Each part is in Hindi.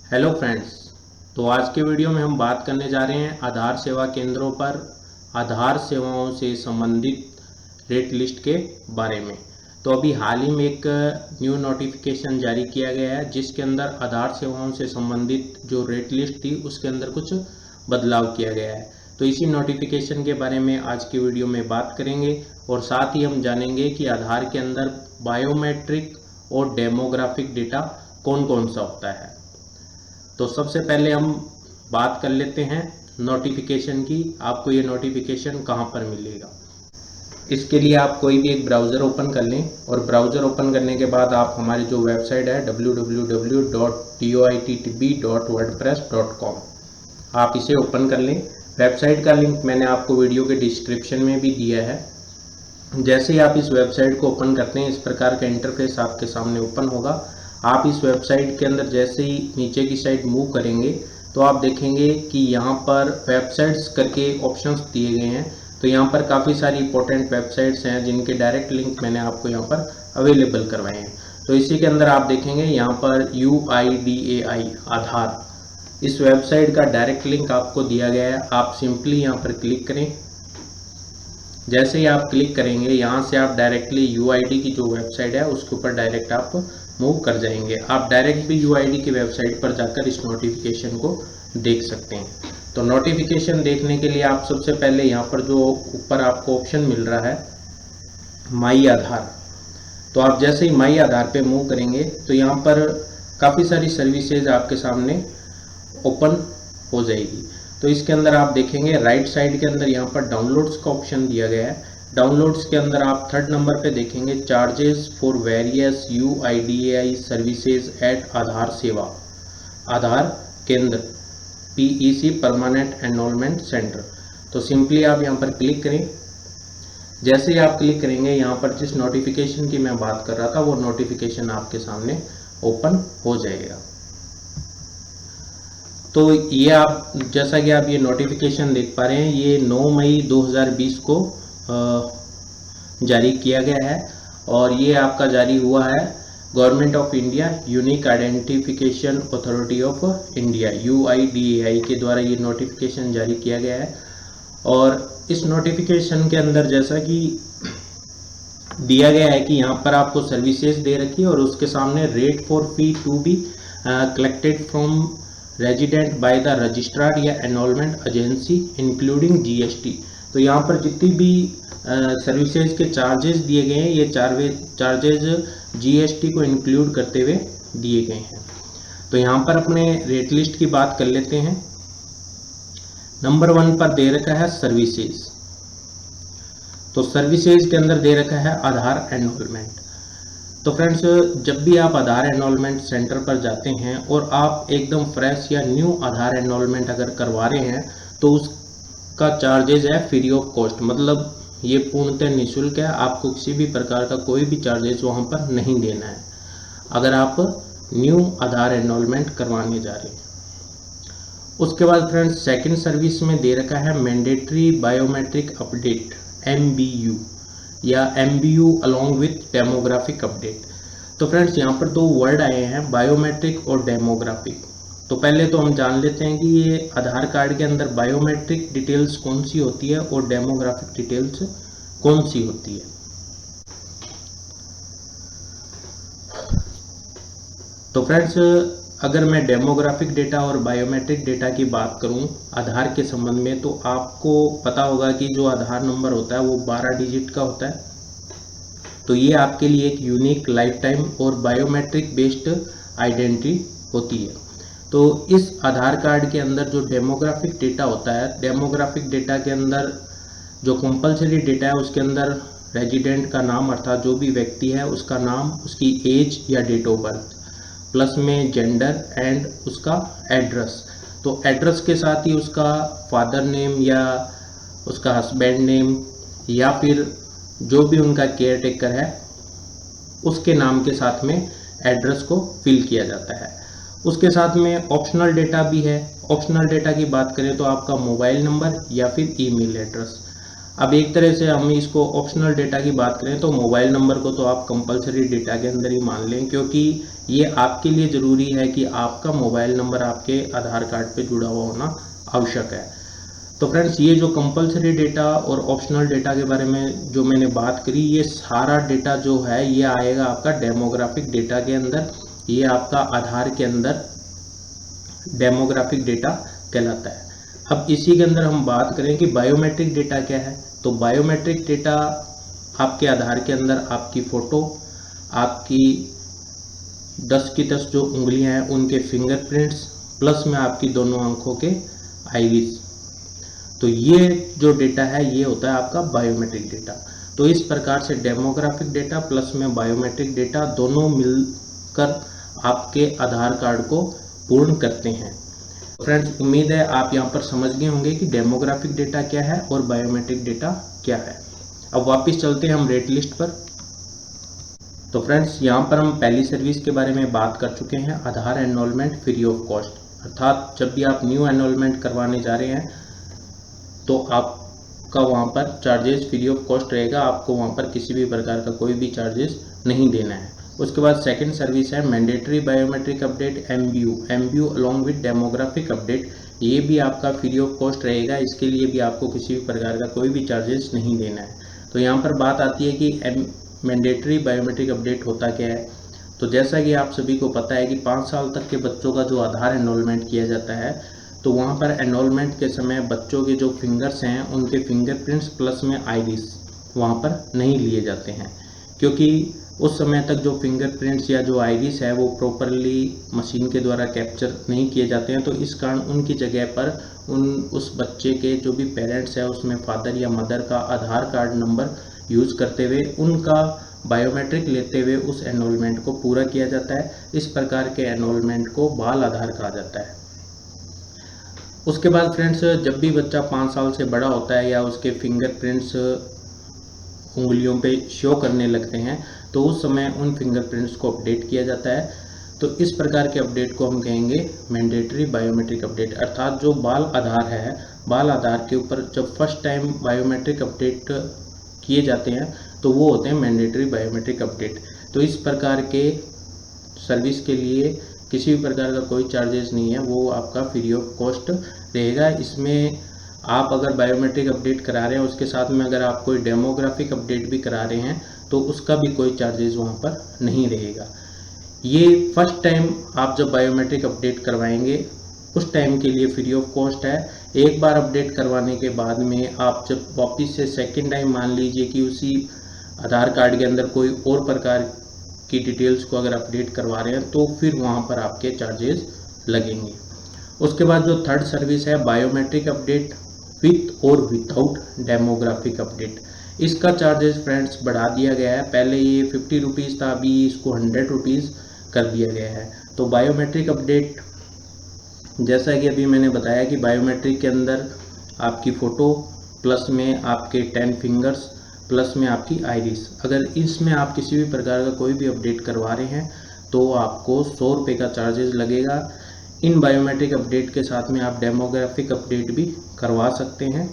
Hello friends. तो आज के वीडियो में हम बात करने जा रहे हैं आधार सेवा केंद्रों पर आधार सेवाओं से संबंधित रेट लिस्ट के बारे में। तो अभी हाल ही में एक न्यू नोटिफिकेशन जारी किया गया है जिसके अंदर आधार सेवाओं से संबंधित जो रेट लिस्ट थी उसके अंदर कुछ बदलाव किया गया है। तो इसी नोटिफिकेशन के बारे में आज की वीडियो में बात करेंगे और साथ ही हम जानेंगे कि आधार के अंदर बायोमेट्रिक और डेमोग्राफिक डेटा कौन कौन सा होता है। तो सबसे पहले हम बात कर लेते हैं नोटिफिकेशन की। आपको ये नोटिफिकेशन कहाँ पर मिलेगा। इसके लिए आप कोई भी एक ब्राउज़र ओपन कर लें और ब्राउज़र ओपन करने के बाद आप हमारी जो वेबसाइट है www.toitb.wordpress.com आप इसे ओपन कर लें। वेबसाइट का लिंक मैंने आपको वीडियो के डिस्क्रिप्शन में भी दिया है। जैसे ही आप इस वेबसाइट को ओपन करते हैं इस प्रकार का इंटरफेस आपके सामने ओपन होगा। आप इस वेबसाइट के अंदर जैसे ही नीचे की साइड मूव करेंगे तो आप देखेंगे कि यहाँ पर वेबसाइट्स करके ऑप्शंस दिए गए हैं। तो यहाँ पर काफ़ी सारी इंपॉर्टेंट वेबसाइट्स हैं जिनके डायरेक्ट लिंक मैंने आपको यहाँ पर अवेलेबल करवाए हैं। तो इसी के अंदर आप देखेंगे यहाँ पर UIDAI आधार, इस वेबसाइट का डायरेक्ट लिंक आपको दिया गया है। आप सिंपली यहाँ पर क्लिक करें। जैसे ही आप क्लिक करेंगे यहाँ से आप डायरेक्टली UID की जो वेबसाइट है उसके ऊपर डायरेक्ट आप मूव कर जाएंगे। आप डायरेक्ट भी UID की वेबसाइट पर जाकर इस नोटिफिकेशन को देख सकते हैं। तो नोटिफिकेशन देखने के लिए आप सबसे पहले यहाँ पर जो ऊपर आपको ऑप्शन मिल रहा है माई आधार, तो आप जैसे ही माई आधार पे मूव करेंगे तो यहाँ पर काफ़ी सारी सर्विसेज आपके सामने ओपन हो जाएगी। तो इसके अंदर आप देखेंगे राइट साइड के अंदर यहाँ पर डाउनलोड्स का ऑप्शन दिया गया है। डाउनलोड्स के अंदर आप थर्ड नंबर पे देखेंगे charges for various UIDAI services at Aadhaar Seva Aadhaar Kendra PEC permanent enrolment centre. तो सिंपली आप यहाँ पर क्लिक करें। जैसे ही आप क्लिक करेंगे यहाँ पर जिस नोटिफिकेशन की मैं बात कर रहा था वो नोटिफिकेशन आपके सामने ओपन हो जाएगा। तो ये आप जैसा कि आप ये नोटिफिकेशन देख पा रहे हैं ये 9 मई 2020 को जारी किया गया है और ये आपका जारी हुआ है government of India unique identification authority of India UIDAI के द्वारा ये नोटिफिकेशन जारी किया गया है। और इस नोटिफिकेशन के अंदर जैसा कि दिया गया है कि यहाँ पर आपको सर्विसेज दे रखी है और उसके सामने rate for fee to be collected from resident by the registrar या एनरोलमेंट एजेंसी इंक्लूडिंग GST। तो यहाँ पर जितनी भी सर्विसेज के चार्जेस दिए गए हैं ये चार्जेज GST को इंक्लूड करते हुए दिए गए हैं। तो यहाँ पर अपने रेट लिस्ट की बात कर लेते हैं। नंबर 1 पर दे रखा है सर्विसेज। तो सर्विसेज के अंदर दे रखा है आधार एनरोलमेंट। तो फ्रेंड्स जब भी आप आधार एनरोलमेंट सेंटर पर जाते हैं और आप एकदम फ्रेश या न्यू आधार एनरोलमेंट अगर करवा रहे हैं तो उसका चार्जेज है फ्री ऑफ कॉस्ट, मतलब ये पूर्णतः निःशुल्क है। आपको किसी भी प्रकार का कोई भी चार्जेस वहाँ पर नहीं देना है अगर आप न्यू आधार एनरोलमेंट करवाने जा रहे हैं। उसके बाद फ्रेंड्स सेकंड सर्विस में दे रखा है मैंडेटरी बायोमेट्रिक अपडेट MBU या MBU along with demographic update. तो फ्रेंड्स यहाँ पर दो वर्ड आए हैं बायोमेट्रिक और डेमोग्राफिक। तो पहले तो हम जान लेते हैं कि ये आधार कार्ड के अंदर बायोमेट्रिक डिटेल्स कौन सी होती है और डेमोग्राफिक डिटेल्स कौन सी होती है। तो फ्रेंड्स अगर मैं डेमोग्राफिक डेटा और बायोमेट्रिक डेटा की बात करूं आधार के संबंध में तो आपको पता होगा कि जो आधार नंबर होता है वो 12 डिजिट का होता है। तो ये आपके लिए एक यूनिक लाइफ टाइम और बायोमेट्रिक बेस्ड आइडेंटिटी होती है। तो इस आधार कार्ड के अंदर जो डेमोग्राफिक डेटा होता है, डेमोग्राफिक डेटा के अंदर जो कंपलसरी डेटा है उसके अंदर रेजिडेंट का नाम अर्थात जो भी व्यक्ति है उसका नाम, उसकी एज या डेट ऑफ बर्थ, प्लस में जेंडर एंड उसका एड्रेस। तो एड्रेस के साथ ही उसका फादर नेम या उसका हस्बैंड नेम या फिर जो भी उनका केयर टेकर है उसके नाम के साथ में एड्रेस को फिल किया जाता है। उसके साथ में ऑप्शनल डेटा भी है। ऑप्शनल डेटा की बात करें तो आपका मोबाइल नंबर या फिर ईमेल एड्रेस। अब एक तरह से हम इसको ऑप्शनल डेटा की बात करें तो मोबाइल नंबर को तो आप कंपलसरी डेटा के अंदर ही मान लें, क्योंकि ये आपके लिए ज़रूरी है कि आपका मोबाइल नंबर आपके आधार कार्ड पे जुड़ा हुआ होना आवश्यक है। तो फ्रेंड्स, ये जो कंपलसरी डेटा और ऑप्शनल डेटा के बारे में जो मैंने बात करी, ये सारा डेटा जो है ये आएगा आपका डेमोग्राफिक डेटा के अंदर। ये आपका आधार के अंदर डेमोग्राफिक डेटा कहलाता है। अब इसी के अंदर हम बात करें कि बायोमेट्रिक डेटा क्या है। तो बायोमेट्रिक डेटा आपके आधार के अंदर आपकी फ़ोटो, आपकी 10 की 10 जो उंगलियां हैं उनके फिंगरप्रिंट्स, प्लस में आपकी दोनों आंखों के आइरिस। तो ये जो डेटा है ये होता है आपका बायोमेट्रिक डेटा। तो इस प्रकार से डेमोग्राफिक डेटा प्लस में बायोमेट्रिक डेटा दोनों मिलकर आपके आधार कार्ड को पूर्ण करते हैं। फ्रेंड्स, उम्मीद है आप यहाँ पर समझ गए होंगे कि डेमोग्राफिक डेटा क्या है और बायोमेट्रिक डेटा क्या है। अब वापस चलते हैं हम रेट लिस्ट पर। तो फ्रेंड्स, यहाँ पर हम पहली सर्विस के बारे में बात कर चुके हैं, आधार एनरोलमेंट फ्री ऑफ कॉस्ट। अर्थात जब भी आप न्यू एनरोलमेंट करवाने जा रहे हैं तो आपका वहाँ पर चार्जेस फ्री ऑफ कॉस्ट रहेगा, आपको वहाँ पर किसी भी प्रकार का कोई भी चार्जेस नहीं देना है। उसके बाद सेकंड सर्विस है mandatory biometric update MBU along with demographic update. ये भी आपका फ्री ऑफ कॉस्ट रहेगा, इसके लिए भी आपको किसी भी प्रकार का कोई भी चार्जेस नहीं देना है। तो यहाँ पर बात आती है कि मैंडेटरी बायोमेट्रिक अपडेट होता क्या है। तो जैसा कि आप सभी को पता है कि 5 साल तक के बच्चों का जो आधार एनरोलमेंट किया जाता है, तो वहाँ पर एनरोलमेंट के समय बच्चों के जो फिंगर्स हैं उनके फिंगरप्रिंट्स प्लस में आइरिस वहाँ पर नहीं लिए जाते हैं, क्योंकि उस समय तक जो फिंगरप्रिंट्स या जो आइरिस है वो प्रॉपरली मशीन के द्वारा कैप्चर नहीं किए जाते हैं। तो इस कारण उनकी जगह पर उस बच्चे के जो भी पेरेंट्स है उसमें फादर या मदर का आधार कार्ड नंबर यूज़ करते हुए उनका बायोमेट्रिक लेते हुए उस एनरोलमेंट को पूरा किया जाता है। इस प्रकार के एनरोलमेंट को बाल आधार कहा जाता है। उसके बाद फ्रेंड्स, जब भी बच्चा 5 साल से बड़ा होता है या उसके फिंगरप्रिंट्स उंगलियों पे शो करने लगते हैं तो उस समय उन फिंगरप्रिंट्स को अपडेट किया जाता है। तो इस प्रकार के अपडेट को हम कहेंगे मैंडेटरी बायोमेट्रिक अपडेट। अर्थात जो बाल आधार है, बाल आधार के ऊपर जब फर्स्ट टाइम बायोमेट्रिक अपडेट किए जाते हैं तो वो होते हैं मैंडेटरी बायोमेट्रिक अपडेट। तो इस प्रकार के सर्विस के लिए किसी भी प्रकार का कोई चार्जेस नहीं है, वो आपका फ्री ऑफ कॉस्ट रहेगा। इसमें आप अगर बायोमेट्रिक अपडेट करा रहे हैं उसके साथ में अगर आप कोई डेमोग्राफिक अपडेट भी करा रहे हैं तो उसका भी कोई चार्जेस वहाँ पर नहीं रहेगा। ये फर्स्ट टाइम आप जब बायोमेट्रिक अपडेट करवाएंगे उस टाइम के लिए फ्री ऑफ कॉस्ट है। एक बार अपडेट करवाने के बाद में आप जब वापस से सेकेंड टाइम मान लीजिए कि उसी आधार कार्ड के अंदर कोई और प्रकार की डिटेल्स को अगर अपडेट करवा रहे हैं तो फिर वहाँ पर आपके चार्जेस लगेंगे। उसके बाद जो थर्ड सर्विस है बायोमेट्रिक अपडेट विथ और विदाउट डेमोग्राफिक अपडेट। इसका चार्जेस फ्रेंड्स बढ़ा दिया गया है। पहले ये 50 रुपीज़ था, अभी इसको 100 रुपीज़ कर दिया गया है। तो बायोमेट्रिक अपडेट, जैसा कि अभी मैंने बताया कि बायोमेट्रिक के अंदर आपकी फ़ोटो प्लस में आपके 10 फिंगर्स प्लस में आपकी आइरिस, अगर इसमें आप किसी भी प्रकार का कोई भी अपडेट करवा रहे हैं तो आपको 100 रुपये का चार्जेस लगेगा। इन बायोमेट्रिक अपडेट के साथ में आप डेमोग्राफिक अपडेट भी करवा सकते हैं,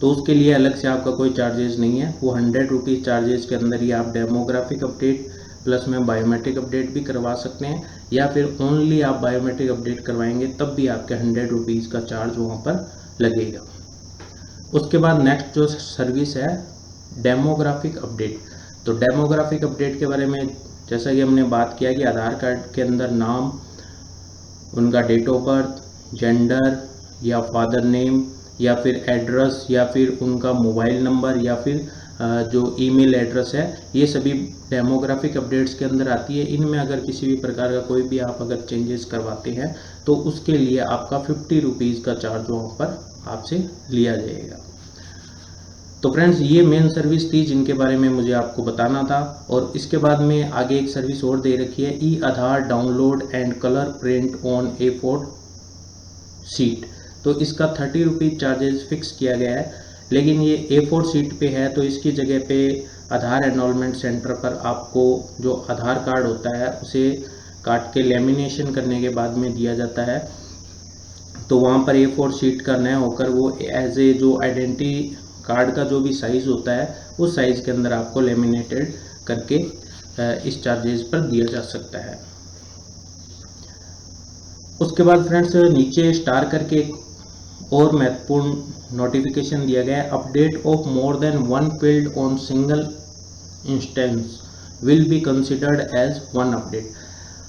तो उसके लिए अलग से आपका कोई चार्जेस नहीं है। वो 100 रुपीज़ चार्जेस के अंदर ही आप डेमोग्राफिक अपडेट प्लस में बायोमेट्रिक अपडेट भी करवा सकते हैं, या फिर ओनली आप बायोमेट्रिक अपडेट करवाएंगे तब भी आपके 100 रुपीज़ का चार्ज वहाँ पर लगेगा। उसके बाद नेक्स्ट जो सर्विस है डेमोग्राफिक अपडेट। तो डेमोग्राफिक अपडेट के बारे में जैसा कि हमने बात किया कि आधार कार्ड के अंदर नाम, उनका डेट ऑफ बर्थ, जेंडर या फादर नेम या फिर एड्रेस या फिर उनका मोबाइल नंबर या फिर जो ईमेल एड्रेस है, ये सभी डेमोग्राफिक अपडेट्स के अंदर आती है। इनमें अगर किसी भी प्रकार का कोई भी आप अगर चेंजेस करवाते हैं तो उसके लिए आपका 50 रुपीज़ का चार्ज वहाँ पर आपसे लिया जाएगा। तो फ्रेंड्स, ये मेन सर्विस थी जिनके बारे में मुझे आपको बताना था। और इसके बाद में आगे एक सर्विस और दे रखी है, e Aadhaar download and colour print on A4 sheet. तो इसका 30 रुपीज़ चार्जेस फिक्स किया गया है, लेकिन ये A4 शीट पे है तो इसकी जगह पे आधार एनरोलमेंट सेंटर पर आपको जो आधार कार्ड होता है उसे काट के लेमिनेशन करने के बाद में दिया जाता है। तो वहाँ पर A4 शीट का न होकर वो एज ए जो आइडेंटिटी कार्ड का जो भी साइज़ होता है उस साइज़ के अंदर आपको लेमिनेटेड करके इस चार्जेस पर दिया जा सकता है। उसके बाद फ्रेंड्स नीचे स्टार करके एक और महत्वपूर्ण नोटिफिकेशन दिया गया है, update of more than one field on single instance will be considered as one update.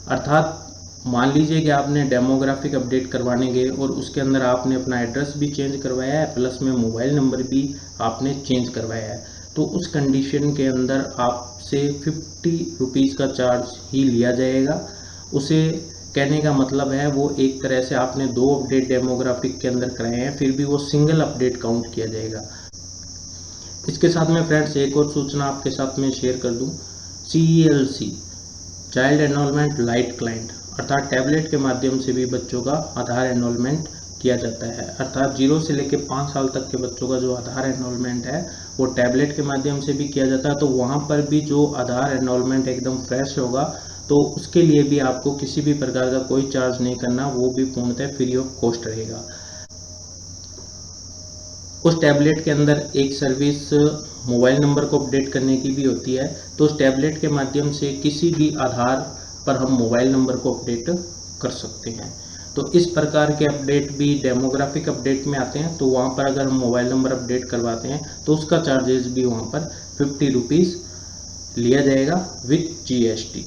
अर्थात मान लीजिए कि आपने डेमोग्राफिक अपडेट करवाने गए और उसके अंदर आपने अपना एड्रेस भी चेंज करवाया है, प्लस में मोबाइल नंबर भी आपने चेंज करवाया है, तो उस कंडीशन के अंदर आपसे 50 रुपीज़ का चार्ज ही लिया जाएगा। उसे कहने का मतलब है वो एक तरह से आपने 2 अपडेट डेमोग्राफिक के अंदर कराए हैं, फिर भी वो सिंगल अपडेट काउंट किया जाएगा। इसके साथ में फ्रेंड्स एक और सूचना आपके साथ में शेयर कर दूं, CELC child enrolment light client अर्थात टैबलेट के माध्यम से भी बच्चों का आधार एनरोलमेंट किया जाता है। अर्थात 0 से लेकर 5 साल तक के बच्चों का जो आधार एनरोलमेंट है वो टैबलेट के माध्यम से भी किया जाता है। तो वहाँ पर भी जो आधार एनरोलमेंट एकदम फ्रेश होगा तो उसके लिए भी आपको किसी भी प्रकार का कोई चार्ज नहीं करना, वो भी पूर्णतः फ्री ऑफ कॉस्ट रहेगा। उस टैबलेट के अंदर एक सर्विस मोबाइल नंबर को अपडेट करने की भी होती है, तो उस टैबलेट के माध्यम से किसी भी आधार पर हम मोबाइल नंबर को अपडेट कर सकते हैं। तो इस प्रकार के अपडेट भी डेमोग्राफिक अपडेट में आते हैं। तो वहाँ पर अगर हम मोबाइल नंबर अपडेट करवाते हैं तो उसका चार्जेस भी वहाँ पर 50 रुपीज़ लिया जाएगा विथ GST।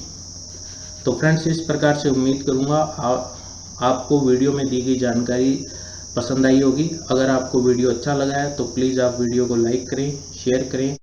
तो फ्रेंड्स इस प्रकार से उम्मीद करूँगा आपको वीडियो में दी गई जानकारी पसंद आई होगी। अगर आपको वीडियो अच्छा लगा है तो प्लीज़ आप वीडियो को लाइक करें, शेयर करें।